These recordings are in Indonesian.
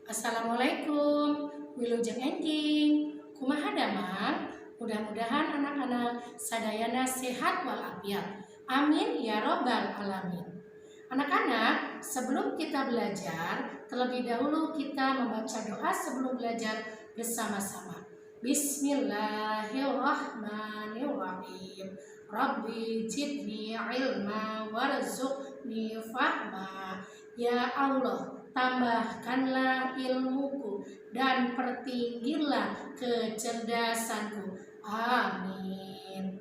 Assalamualaikum, Wilujeng Engking, kumaha damang, mudah-mudahan anak-anak sadayana sehat walafiat. Amin ya robbal alamin. Anak-anak, sebelum kita belajar, terlebih dahulu kita membaca doa sebelum belajar bersama-sama. Bismillahirrahmanirrahim. Rabbi jidni ilma warzuqni fahma. Ya Allah, tambahkanlah ilmuku dan pertinggilah kecerdasanku. Amin.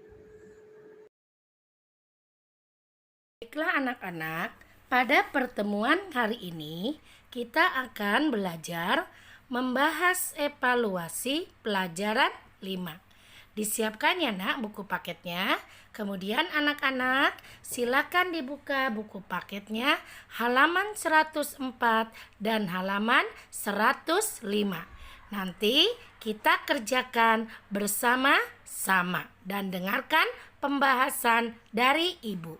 Baiklah anak-anak, pada pertemuan hari ini kita akan belajar membahas evaluasi pelajaran 5. Disiapkan ya nak buku paketnya. Kemudian anak-anak silakan dibuka buku paketnya halaman 104 dan halaman 105. Nanti kita kerjakan bersama-sama dan dengarkan pembahasan dari ibu.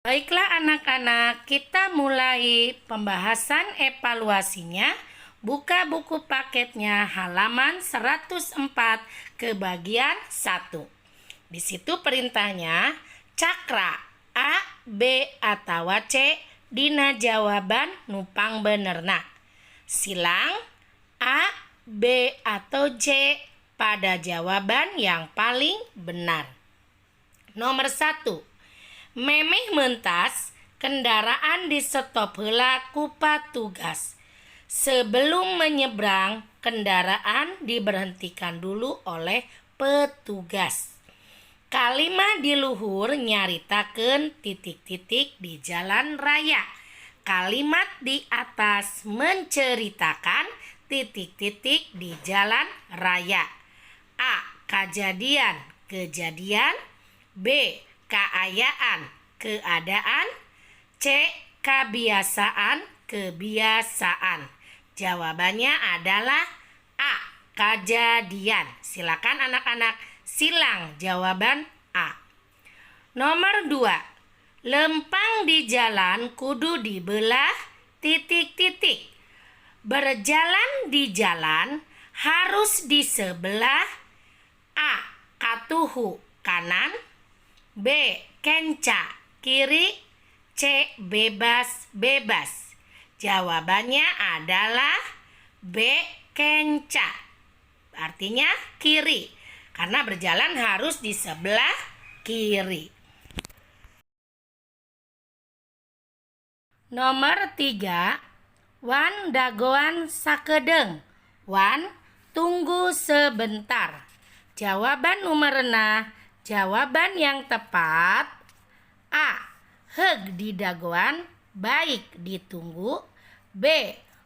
Baiklah anak-anak, kita mulai pembahasan evaluasinya. Buka buku paketnya halaman 104 ke bagian 1. Di situ perintahnya, cakra A, B, atau C dina jawaban nupang benerna. Silang A, B, atau C pada jawaban yang paling benar. Nomor 1. Memeh mentas kendaraan di stop heula ku patugas. Sebelum menyeberang, kendaraan diberhentikan dulu oleh petugas. Kalimat di luhur nyaritakeun titik-titik di jalan raya. Kalimat di atas menceritakan titik-titik di jalan raya. A. Kejadian, kejadian. B. Keayaan, keadaan. C. Kebiasaan, kebiasaan. Jawabannya adalah A. Kejadian. Silakan anak-anak silang jawaban A. Nomor 2. Lempang di jalan kudu dibelah titik-titik. Berjalan di jalan harus di sebelah A. Katuhu kanan. B. Kenca kiri. C. Bebas-bebas. Jawabannya adalah B. Kenca. Artinya kiri. Karena berjalan harus di sebelah kiri. Nomor 3. Wan dagoan sakedeng. Wan tunggu sebentar. Jawaban numerna, jawaban yang tepat A. Heug di dagoan, baik ditunggu. B.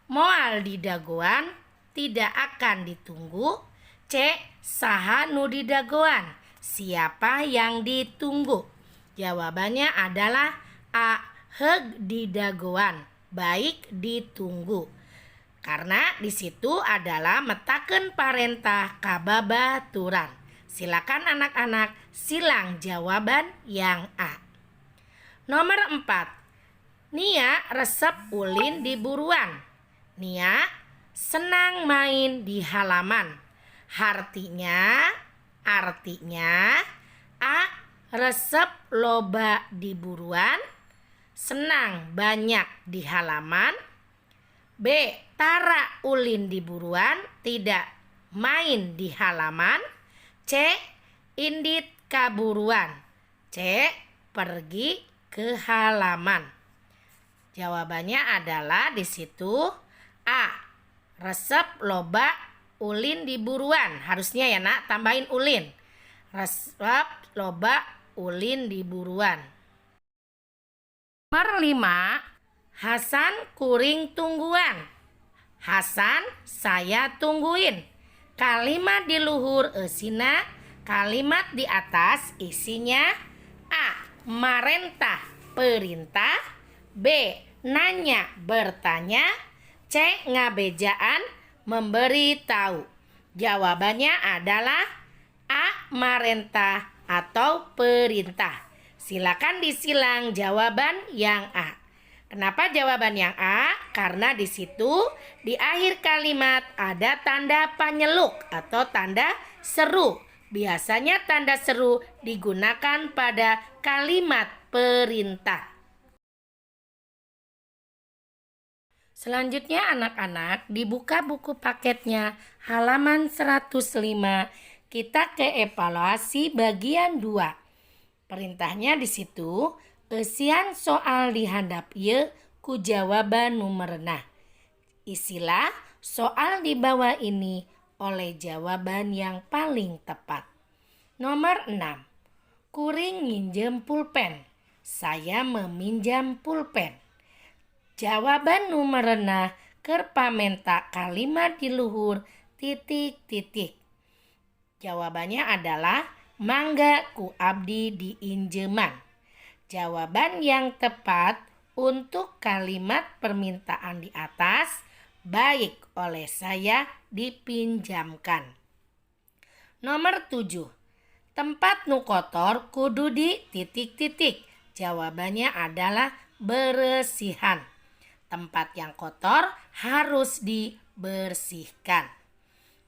Moal di dagoan, tidak akan ditunggu. C. Saha nu di dagoan, siapa yang ditunggu. Jawabannya adalah A. Heug di dagoan, baik ditunggu. Karena di situ adalah metakeun parentah kababaturan. Silakan anak-anak silang jawaban yang A. Nomor 4. Nia resep ulin di buruan. Nia senang main di halaman. Artinya A. Resep loba di buruan, senang banyak di halaman. B. Tara ulin di buruan, tidak main di halaman. C. Indit kaburuan. C. Pergi ke halaman. Jawabannya adalah di situ A. Resep loba ulin di buruan. Harusnya ya nak tambahin ulin. Resep loba ulin di buruan. Nomor 5. Hasan kuring tungguan. Hasan saya tungguin. Kalimat di luhur eusina, kalimat di atas isinya A. Marentah perintah. B. Nanya bertanya. C. Ngabejaan memberi tahu. Jawabannya adalah A. Marentah atau perintah. Silakan disilang jawaban yang A. Kenapa jawaban yang A? Karena di situ di akhir kalimat ada tanda penyeluk atau tanda seru. Biasanya tanda seru digunakan pada kalimat perintah. Selanjutnya anak-anak, dibuka buku paketnya halaman 105. Kita ke evaluasi bagian 2. Perintahnya di situ, esian soal dihadap ye ku jawaban numerna. Isilah soal di bawah ini oleh jawaban yang paling tepat. Nomor 6. Kuring minjem pulpen. Saya meminjam pulpen. Jawaban numerna keur pamenta kalimat di luhur titik-titik. Jawabannya adalah mangga ku abdi diinjeman. Jawaban yang tepat untuk kalimat permintaan di atas, baik oleh saya dipinjamkan. Nomor 7. Tempat nu kotor kudu di titik-titik. Jawabannya adalah beresihan. Tempat yang kotor harus dibersihkan.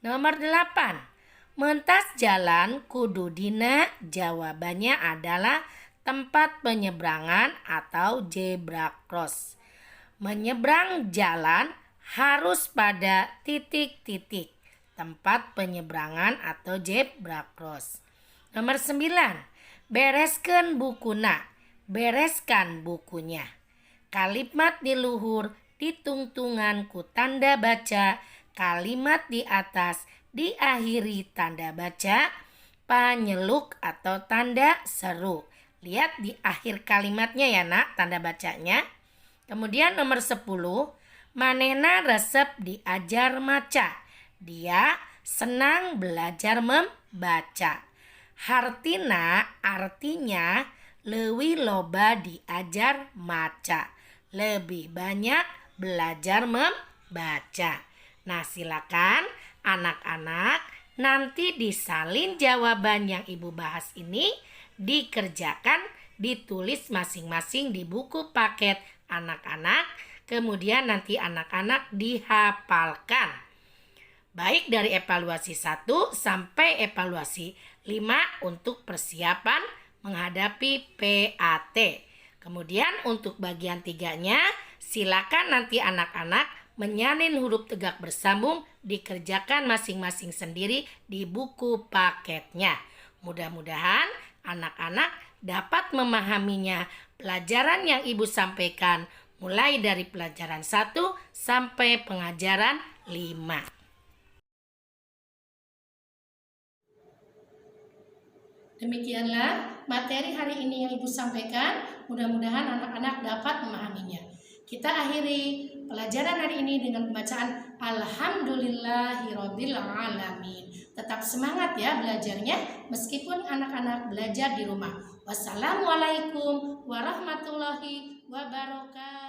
Nomor 8. Mentas jalan kudu dina, jawabannya adalah tempat penyeberangan atau zebra cross. Menyeberang jalan harus pada titik-titik, tempat penyeberangan atau zebra cross. Nomor 9. Bereskeun bukuna, bereskan bukunya. Kalimat di luhur ditungtungan ku tanda baca, kalimat di atas diakhiri tanda baca, penyeluk atau tanda seru. Lihat di akhir kalimatnya ya nak, tanda bacanya. Kemudian nomor 10, manehna resep diajar maca. Dia senang belajar membaca. Hartina artinya leuwih loba diajar maca. Lebih banyak belajar membaca. Nah silakan anak-anak, nanti disalin jawaban yang Ibu bahas ini dikerjakan, ditulis masing-masing di buku paket anak-anak, kemudian nanti anak-anak dihafalkan. Baik dari evaluasi 1 sampai evaluasi 5 untuk persiapan menghadapi PAT. Kemudian untuk bagian 3-nya, silakan nanti anak-anak menyalin huruf tegak bersambung dikerjakan masing-masing sendiri di buku paketnya. Mudah-mudahan anak-anak dapat memahaminya pelajaran yang Ibu sampaikan mulai dari pelajaran 1 sampai pengajaran 5. Demikianlah materi hari ini yang Ibu sampaikan. Mudah-mudahan anak-anak dapat memahaminya. Kita akhiri pelajaran hari ini dengan pembacaan Alhamdulillahirabbil alamin. Tetap semangat ya belajarnya meskipun anak-anak belajar di rumah. Wassalamualaikum warahmatullahi wabarakatuh.